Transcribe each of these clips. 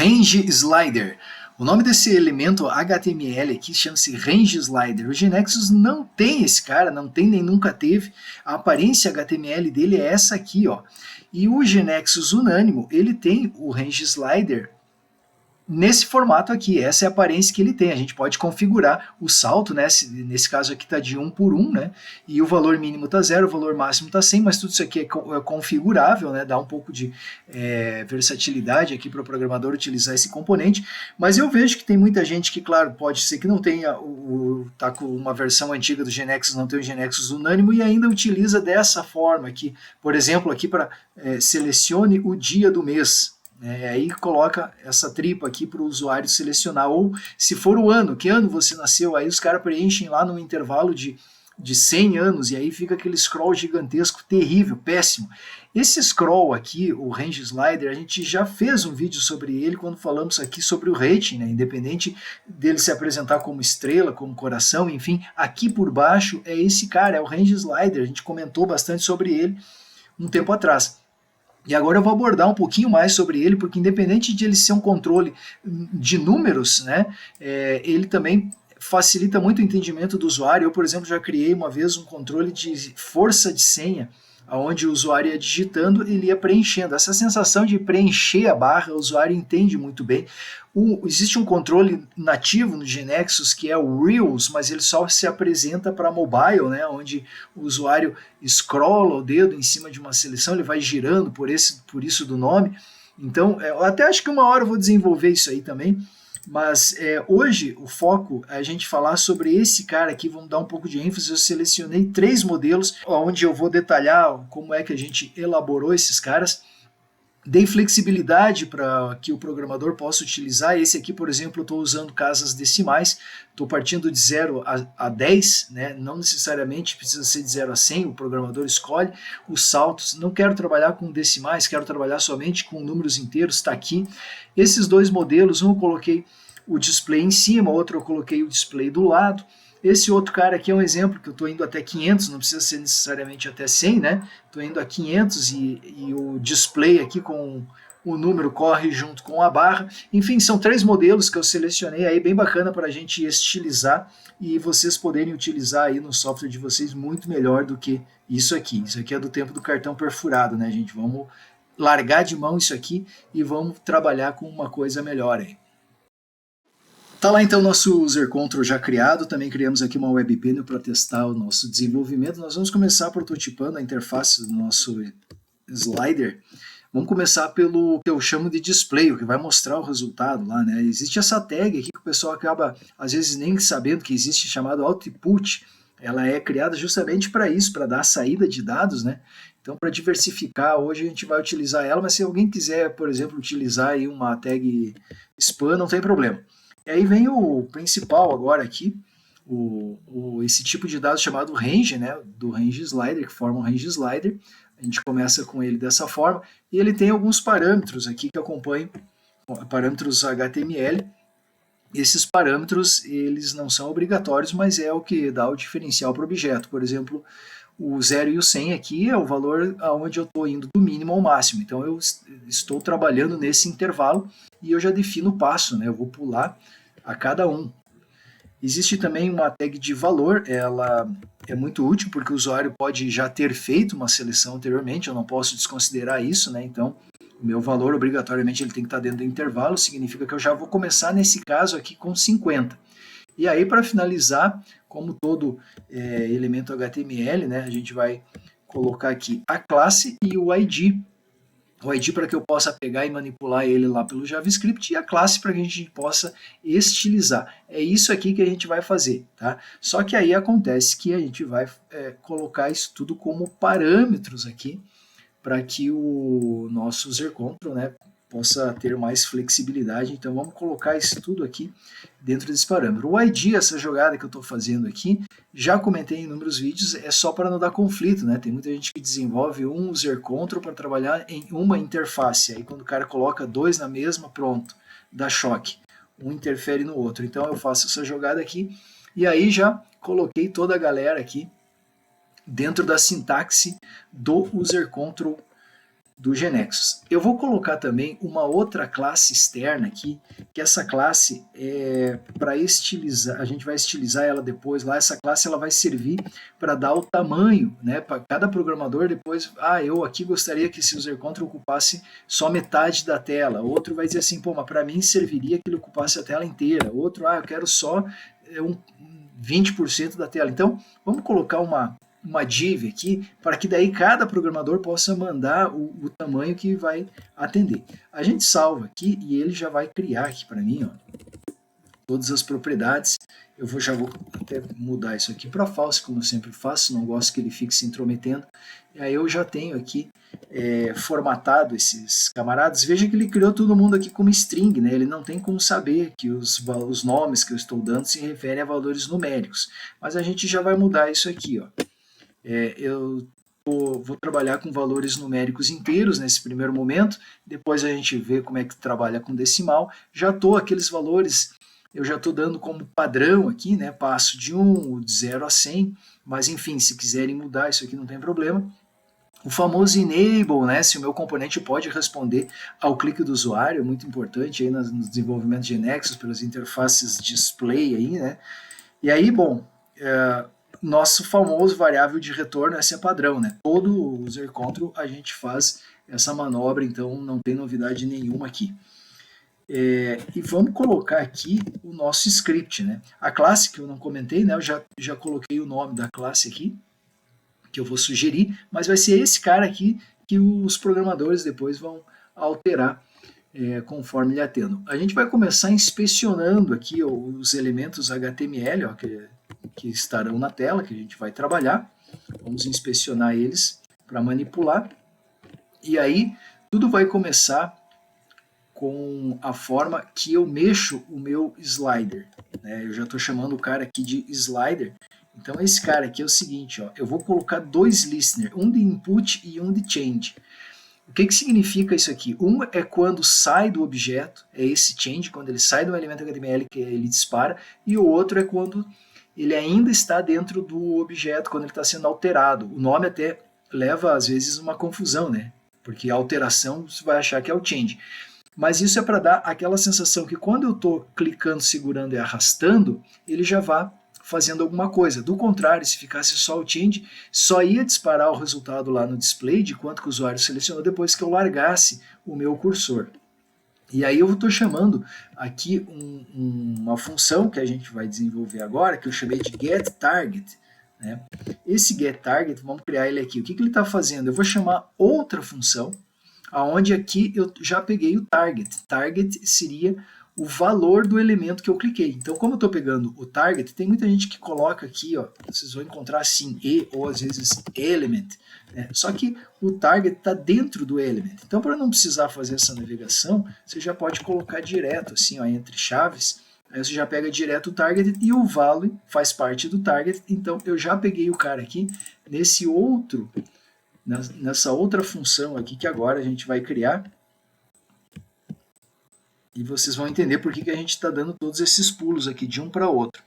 Range Slider. O nome desse elemento HTML aqui chama-se Range Slider. O GeneXus não tem esse cara, não tem nem nunca teve. A aparência HTML dele é essa aqui, ó. E o GeneXus Unânimo, ele tem o Range Slider nesse formato aqui, essa é a aparência que ele tem. A gente pode configurar o salto, né? Nesse caso aqui está de 1 por 1, né? E o valor mínimo está 0, o valor máximo está 100, mas tudo isso aqui é configurável, né? Dá um pouco de versatilidade aqui para o programador utilizar esse componente. Mas eu vejo que tem muita gente que, claro, pode ser que não tenha tá com uma versão antiga do GeneXus, não tem o GeneXus Unânimo e ainda utiliza dessa forma aqui. Por exemplo, aqui para selecione o dia do mês. Aí coloca essa tripa aqui para o usuário selecionar, ou se for o ano, que ano você nasceu, aí os caras preenchem lá no intervalo de 100 anos, e aí fica aquele scroll gigantesco, terrível, péssimo. Esse scroll aqui, o Range Slider, a gente já fez um vídeo sobre ele quando falamos aqui sobre o rating, né? Independente dele se apresentar como estrela, como coração, enfim, aqui por baixo é esse cara, é o Range Slider, a gente comentou bastante sobre ele um tempo atrás. E agora eu vou abordar um pouquinho mais sobre ele, porque independente de ele ser um controle de números, né, ele também facilita muito o entendimento do usuário. Eu, por exemplo, já criei uma vez um controle de força de senha, onde o usuário ia digitando e ele ia preenchendo. Essa sensação de preencher a barra, o usuário entende muito bem. Existe um controle nativo no GeneXus que é o Reels, mas ele só se apresenta para mobile, né, onde o usuário scrolla o dedo em cima de uma seleção, ele vai girando por isso do nome. Então, eu até acho que uma hora eu vou desenvolver isso aí também. Mas hoje o foco é a gente falar sobre esse cara aqui, vamos dar um pouco de ênfase. Eu selecionei 3 modelos, onde eu vou detalhar como é que a gente elaborou esses caras. Dei flexibilidade para que o programador possa utilizar. Esse aqui, por exemplo, eu estou usando casas decimais, estou partindo de 0 a 10, né? Não necessariamente precisa ser de 0 a 100, o programador escolhe os saltos. Não quero trabalhar com decimais, quero trabalhar somente com números inteiros, está aqui. Esses 2 modelos, um eu coloquei o display em cima, outro eu coloquei o display do lado. Esse outro cara aqui é um exemplo que eu estou indo até 500, não precisa ser necessariamente até 100, né? Estou indo a 500 e o display aqui com o número corre junto com a barra. Enfim, são 3 modelos que eu selecionei aí, bem bacana para a gente estilizar e vocês poderem utilizar aí no software de vocês muito melhor do que isso aqui. Isso aqui é do tempo do cartão perfurado, né, gente? Vamos largar de mão isso aqui e vamos trabalhar com uma coisa melhor aí. Tá lá então nosso user control já criado, também criamos aqui uma webpanel para testar o nosso desenvolvimento. Nós vamos começar prototipando a interface do nosso slider. Vamos começar pelo que eu chamo de display, o que vai mostrar o resultado lá, né? Existe essa tag aqui que o pessoal acaba às vezes nem sabendo que existe, chamado output. Ela é criada justamente para isso, para dar a saída de dados, né? Então, para diversificar, hoje a gente vai utilizar ela, mas se alguém quiser, por exemplo, utilizar aí uma tag span, não tem problema. E aí vem o principal agora aqui, esse tipo de dados chamado range, né, do range slider, que forma um range slider. A gente começa com ele dessa forma, e ele tem alguns parâmetros aqui que acompanham, parâmetros HTML. Esses parâmetros, eles não são obrigatórios, mas é o que dá o diferencial para o objeto. Por exemplo, o 0 e o 100 aqui é o valor aonde eu estou indo do mínimo ao máximo. Então eu estou trabalhando nesse intervalo e eu já defino o passo, né? Eu vou pular a cada um. Existe também uma tag de valor, ela é muito útil porque o usuário pode já ter feito uma seleção anteriormente, eu não posso desconsiderar isso, né? Então o meu valor obrigatoriamente ele tem que estar dentro do intervalo, significa que eu já vou começar nesse caso aqui com 50. E aí, para finalizar, como todo elemento HTML, né, a gente vai colocar aqui a classe e o ID. O ID para que eu possa pegar e manipular ele lá pelo JavaScript e a classe para que a gente possa estilizar. É isso aqui que a gente vai fazer, tá? Só que aí acontece que a gente vai colocar isso tudo como parâmetros aqui para que o nosso user control, né, possa ter mais flexibilidade. Então vamos colocar isso tudo aqui dentro desse parâmetro. O ID, essa jogada que eu estou fazendo aqui, já comentei em inúmeros vídeos, é só para não dar conflito, né? Tem muita gente que desenvolve um user control para trabalhar em uma interface. Aí quando o cara coloca 2 na mesma, pronto, dá choque. Um interfere no outro. Então eu faço essa jogada aqui e aí já coloquei toda a galera aqui dentro da sintaxe do user control do GNexus. Eu vou colocar também uma outra classe externa aqui, que essa classe é para estilizar, a gente vai estilizar ela depois lá, essa classe ela vai servir para dar o tamanho, né, para cada programador depois, eu aqui gostaria que esse user control ocupasse só metade da tela, outro vai dizer assim, pô, mas para mim serviria que ele ocupasse a tela inteira, outro, eu quero só 20% da tela. Então, vamos colocar uma div aqui, para que daí cada programador possa mandar o tamanho que vai atender. A gente salva aqui e ele já vai criar aqui para mim, ó, todas as propriedades. Já vou até mudar isso aqui para false, como eu sempre faço, não gosto que ele fique se intrometendo. E aí eu já tenho aqui formatado esses camaradas. Veja que ele criou todo mundo aqui como string, né? Ele não tem como saber que os nomes que eu estou dando se referem a valores numéricos. Mas a gente já vai mudar isso aqui, ó. Eu vou trabalhar com valores numéricos inteiros nesse primeiro momento, depois a gente vê como é que trabalha com decimal. Já estou aqueles valores, eu já estou dando como padrão aqui, né? Passo de 1, de 0 a 100, mas enfim, se quiserem mudar isso aqui não tem problema. O famoso enable, né? Se o meu componente pode responder ao clique do usuário, é muito importante aí no desenvolvimento de Nexus, pelas interfaces display aí, né? E aí, bom, nosso famoso variável de retorno é padrão, né? Todo user control a gente faz essa manobra, então não tem novidade nenhuma aqui. E vamos colocar aqui o nosso script, né? A classe que eu não comentei, né? Eu já coloquei o nome da classe aqui, que eu vou sugerir, mas vai ser esse cara aqui que os programadores depois vão alterar conforme ele atendo. A gente vai começar inspecionando aqui os elementos HTML, ó, que estarão na tela, que a gente vai trabalhar. Vamos inspecionar eles para manipular. E aí, tudo vai começar com a forma que eu mexo o meu slider, né? Eu já estou chamando o cara aqui de slider. Então, esse cara aqui é o seguinte, ó, eu vou colocar 2 listeners, um de input e um de change. O que significa isso aqui? Um é quando sai do objeto, é esse change, quando ele sai do elemento HTML que ele dispara, e o outro é quando ele ainda está dentro do objeto, quando ele está sendo alterado. O nome até leva, às vezes, uma confusão, né? Porque a alteração você vai achar que é o change. Mas isso é para dar aquela sensação que quando eu estou clicando, segurando e arrastando, ele já vai fazendo alguma coisa. Do contrário, se ficasse só o change, só ia disparar o resultado lá no display de quanto que o usuário selecionou depois que eu largasse o meu cursor. E aí eu estou chamando aqui uma função que a gente vai desenvolver agora, que eu chamei de getTarget. Né? Esse getTarget, vamos criar ele aqui. O que ele está fazendo? Eu vou chamar outra função, onde aqui eu já peguei o target. Target seria o valor do elemento que eu cliquei. Então, como eu estou pegando o target, tem muita gente que coloca aqui, ó, vocês vão encontrar assim, ou às vezes element, né? Só que o target está dentro do element. Então, para não precisar fazer essa navegação, você já pode colocar direto, assim, ó, entre chaves, aí você já pega direto o target e o value faz parte do target. Então, eu já peguei o cara aqui nessa outra função aqui que agora a gente vai criar. E vocês vão entender por que a gente está dando todos esses pulos aqui de um para outro.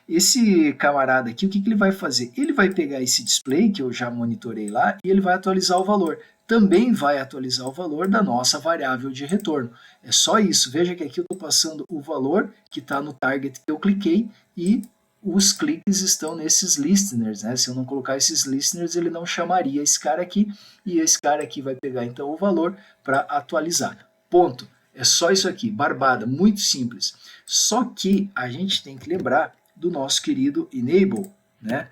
Esse camarada aqui, o que ele vai fazer? Ele vai pegar esse display que eu já monitorei lá e ele vai atualizar o valor. Também vai atualizar o valor da nossa variável de retorno. É só isso. Veja que aqui eu estou passando o valor que está no target que eu cliquei e os cliques estão nesses listeners, né? Se eu não colocar esses listeners, ele não chamaria esse cara aqui e esse cara aqui vai pegar então o valor para atualizar. Ponto. É só isso aqui, barbada, muito simples. Só que a gente tem que lembrar do nosso querido enable, né?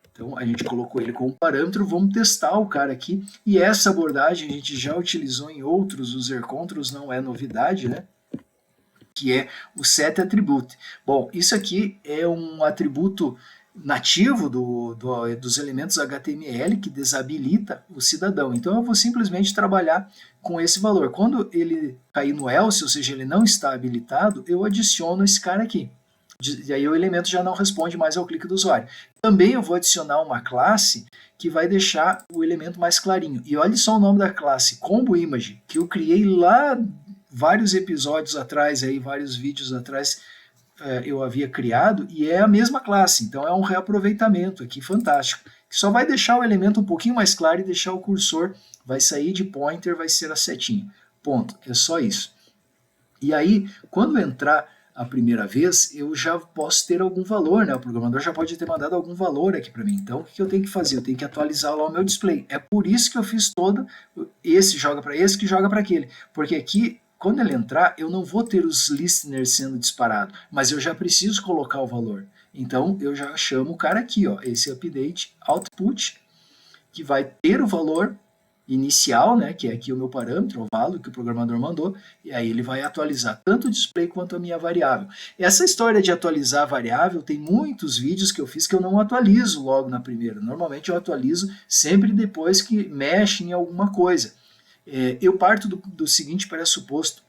Então a gente colocou ele como parâmetro, vamos testar o cara aqui. E essa abordagem a gente já utilizou em outros user controls, não é novidade, né? Que é o setAttribute. Bom, isso aqui é um atributo nativo dos elementos HTML que desabilita o cidadão. Então eu vou simplesmente trabalhar com esse valor. Quando ele cair no else, ou seja, ele não está habilitado, eu adiciono esse cara aqui. E aí o elemento já não responde mais ao clique do usuário. Também eu vou adicionar uma classe que vai deixar o elemento mais clarinho. E olha só o nome da classe, ComboImage, que eu criei lá vários episódios atrás, aí, vários vídeos atrás, eu havia criado, e é a mesma classe, então é um reaproveitamento aqui fantástico. que só vai deixar o elemento um pouquinho mais claro e deixar o cursor, vai sair de pointer, vai ser a setinha. Ponto, é só isso. E aí, quando entrar a primeira vez, eu já posso ter algum valor, né? O programador já pode ter mandado algum valor aqui para mim. Então, o que eu tenho que fazer? Eu tenho que atualizar lá o meu display. É por isso que eu fiz todo, esse joga para esse, que joga para aquele. Porque aqui, quando ele entrar, eu não vou ter os listeners sendo disparados, mas eu já preciso colocar o valor. Então, eu já chamo o cara aqui, ó, esse update output, que vai ter o valor inicial, né, que é aqui o meu parâmetro, o valor que o programador mandou, e aí ele vai atualizar tanto o display quanto a minha variável. Essa história de atualizar a variável, tem muitos vídeos que eu fiz que eu não atualizo logo na primeira. Normalmente eu atualizo sempre depois que mexe em alguma coisa. Eu parto do seguinte pressuposto: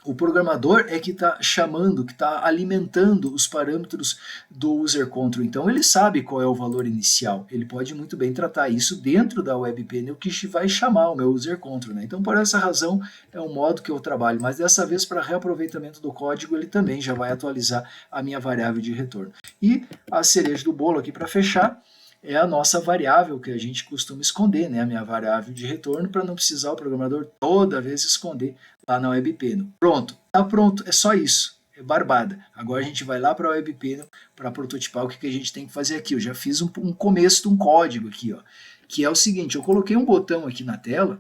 o programador é que está chamando, que está alimentando os parâmetros do user control. Então ele sabe qual é o valor inicial. Ele pode muito bem tratar isso dentro da WebPanel que vai chamar o meu user control, né? Então por essa razão é o modo que eu trabalho. Mas dessa vez, para reaproveitamento do código, ele também já vai atualizar a minha variável de retorno. E a cereja do bolo aqui para fechar é a nossa variável que a gente costuma esconder, né? A minha variável de retorno, para não precisar o programador toda vez esconder lá na WebPanel. Pronto, tá pronto, é só isso. É barbada. Agora a gente vai lá para a WebPanel para prototipar o que a gente tem que fazer aqui. Eu já fiz um começo de um código aqui, ó, que é o seguinte: eu coloquei um botão aqui na tela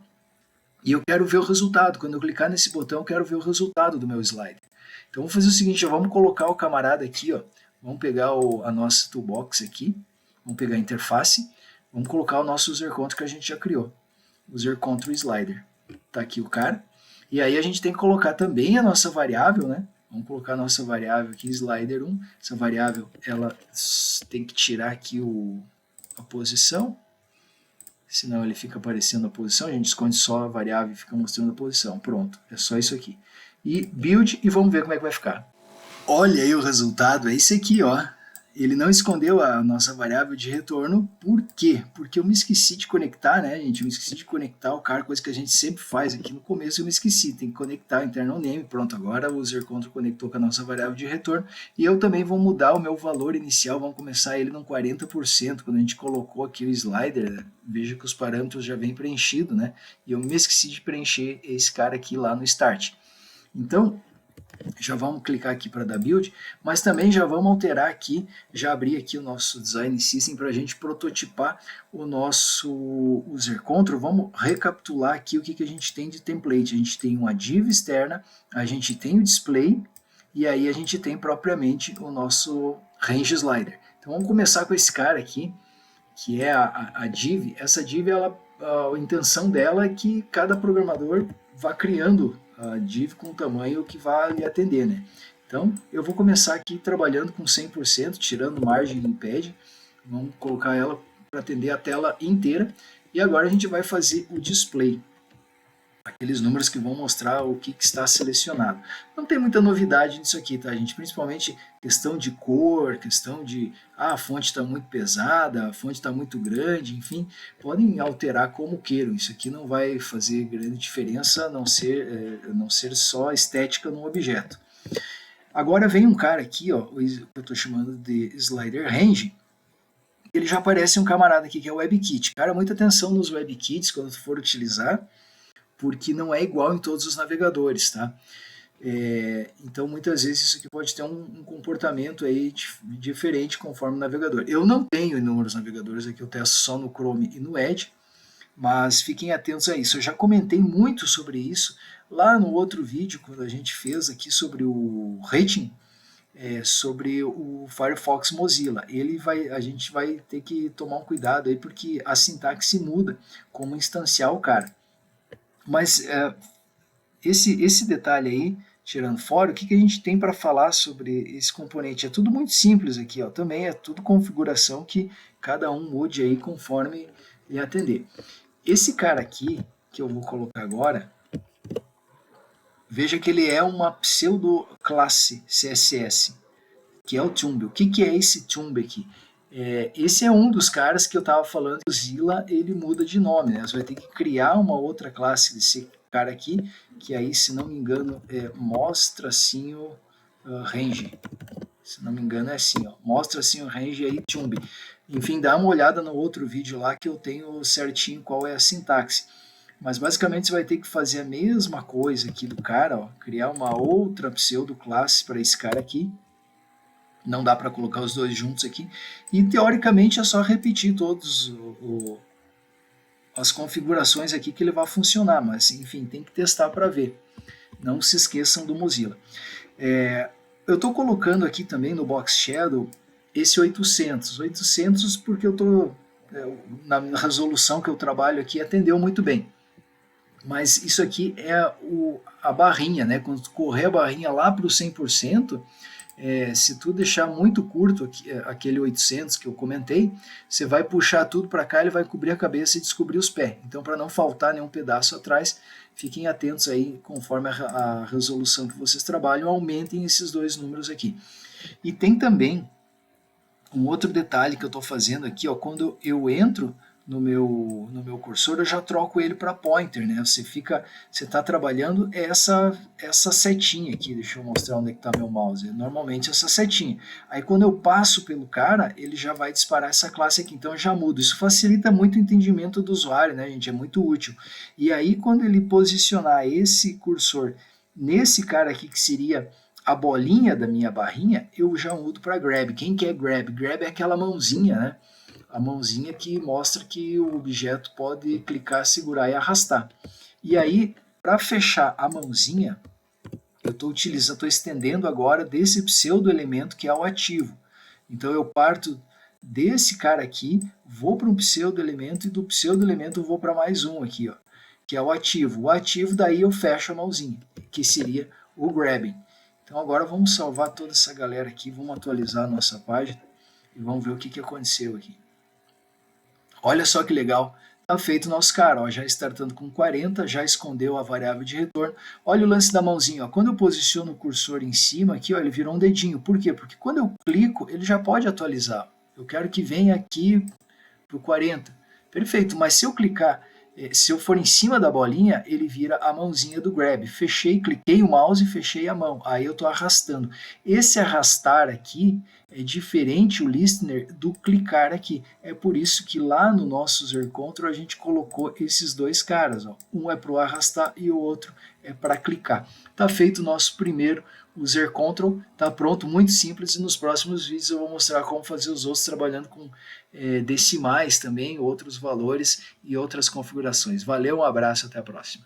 e eu quero ver o resultado. Quando eu clicar nesse botão, eu quero ver o resultado do meu slide. Então vamos fazer o seguinte: vamos colocar o camarada aqui, ó. Vamos pegar a nossa toolbox aqui, vamos pegar a interface, vamos colocar o nosso user control que a gente já criou, user control slider. Tá aqui o cara. E aí a gente tem que colocar também a nossa variável, né? Vamos colocar a nossa variável aqui, slider1. Essa variável, ela tem que tirar aqui a posição, senão ele fica aparecendo a posição. A gente esconde só a variável e fica mostrando a posição. Pronto, é só isso aqui. E build, e vamos ver como é que vai ficar. Olha aí o resultado, é esse aqui, ó. Ele não escondeu a nossa variável de retorno. Por quê? Porque eu me esqueci de conectar, né, gente? Eu me esqueci de conectar o car, coisa que a gente sempre faz aqui no começo. Eu me esqueci, tem que conectar o internal name. Pronto, agora o user control conectou com a nossa variável de retorno. E eu também vou mudar o meu valor inicial, vamos começar ele no 40%. Quando a gente colocou aqui o slider, veja que os parâmetros já vêm preenchidos, né? E eu me esqueci de preencher esse cara aqui lá no start. Então, já vamos clicar aqui para dar build, mas também já vamos alterar aqui, já abrir aqui o nosso design system para a gente prototipar o nosso user control. Vamos recapitular aqui o que a gente tem de template. A gente tem uma div externa, a gente tem o display e aí a gente tem propriamente o nosso range slider. Então vamos começar com esse cara aqui, que é a div. Essa div, a intenção dela é que cada programador vá criando a div com o tamanho que vai lhe atender, né? Então, eu vou começar aqui trabalhando com 100%, tirando margem em pad. Vamos colocar ela para atender a tela inteira. E agora a gente vai fazer o display. Aqueles números que vão mostrar o que está selecionado. Não tem muita novidade nisso aqui, tá, gente? Principalmente questão de cor, questão de a fonte está muito pesada, a fonte está muito grande, enfim, podem alterar como queiram. Isso aqui não vai fazer grande diferença, a não ser só estética no objeto. Agora vem um cara aqui, ó, que eu estou chamando de slider range. Ele já aparece um camarada aqui que é o WebKit. Cara, muita atenção nos WebKits quando for utilizar, porque não é igual em todos os navegadores, tá? Então, muitas vezes isso aqui pode ter um comportamento aí diferente conforme o navegador. Eu não tenho inúmeros navegadores aqui, eu testo só no Chrome e no Edge, mas fiquem atentos a isso. Eu já comentei muito sobre isso lá no outro vídeo, quando a gente fez aqui sobre o rating, sobre o Firefox Mozilla. A gente vai ter que tomar um cuidado aí, porque a sintaxe muda como instanciar o cara. Mas esse detalhe aí, tirando fora, o que a gente tem para falar sobre esse componente? É tudo muito simples aqui, ó. Também é tudo configuração que cada um mude aí conforme lhe atender. Esse cara aqui, que eu vou colocar agora, veja que ele é uma pseudo classe CSS, que é o Tumble. O que é esse Tumble aqui? Esse é um dos caras que eu estava falando que o Zilla ele muda de nome, né? Você vai ter que criar uma outra classe desse cara aqui, que aí, se não me engano, mostra assim o range. Se não me engano é assim, ó. Mostra assim o range aí, chumbi. Enfim, dá uma olhada no outro vídeo lá que eu tenho certinho qual é a sintaxe. Mas basicamente você vai ter que fazer a mesma coisa aqui do cara, ó, criar uma outra pseudo classe para esse cara aqui. Não dá para colocar os dois juntos aqui. E teoricamente é só repetir todos as configurações aqui que ele vai funcionar, mas enfim, tem que testar para ver. Não se esqueçam do Mozilla. Eu estou colocando aqui também no Box Shadow esse 800 porque eu estou na resolução que eu trabalho aqui atendeu muito bem. Mas isso aqui é a barrinha, né? Quando tu correr a barrinha lá para o 100%, se tu deixar muito curto aquele 800 que eu comentei, você vai puxar tudo para cá, ele vai cobrir a cabeça e descobrir os pés. Então, para não faltar nenhum pedaço atrás, fiquem atentos aí, conforme a resolução que vocês trabalham, aumentem esses dois números aqui. E tem também um outro detalhe que eu estou fazendo aqui, ó, quando eu entro no meu cursor, eu já troco ele para pointer, né? Você está trabalhando essa setinha aqui. Deixa eu mostrar onde é que está meu mouse. Normalmente essa setinha. Aí quando eu passo pelo cara, ele já vai disparar essa classe aqui. Então eu já mudo. Isso facilita muito o entendimento do usuário, né, gente? É muito útil. E aí quando ele posicionar esse cursor nesse cara aqui que seria a bolinha da minha barrinha, eu já mudo para grab. Quem que é grab? Grab é aquela mãozinha, né? A mãozinha que mostra que o objeto pode clicar, segurar e arrastar. E aí, para fechar a mãozinha, eu estou estendendo agora desse pseudo elemento que é o ativo. Então eu parto desse cara aqui, vou para um pseudo elemento e do pseudo elemento eu vou para mais um aqui, ó, que é o ativo. O ativo daí eu fecho a mãozinha, que seria o grabbing. Então agora vamos salvar toda essa galera aqui, vamos atualizar a nossa página e vamos ver o que aconteceu aqui. Olha só que legal, está feito o nosso cara, ó, já startando com 40, já escondeu a variável de retorno. Olha o lance da mãozinha, ó, quando eu posiciono o cursor em cima aqui, ó, ele virou um dedinho. Por quê? Porque quando eu clico, ele já pode atualizar. Eu quero que venha aqui para o 40. Perfeito, mas se eu clicar, se eu for em cima da bolinha, ele vira a mãozinha do grab. Fechei, cliquei o mouse e fechei a mão. Aí eu estou arrastando. Esse arrastar aqui é diferente o listener do clicar aqui. É por isso que lá no nosso user control a gente colocou esses dois caras. Ó. Um é para o arrastar e o outro é para clicar. Está feito o nosso primeiro user control, está pronto, muito simples, e nos próximos vídeos eu vou mostrar como fazer os outros trabalhando com decimais também, outros valores e outras configurações. Valeu, um abraço, até a próxima.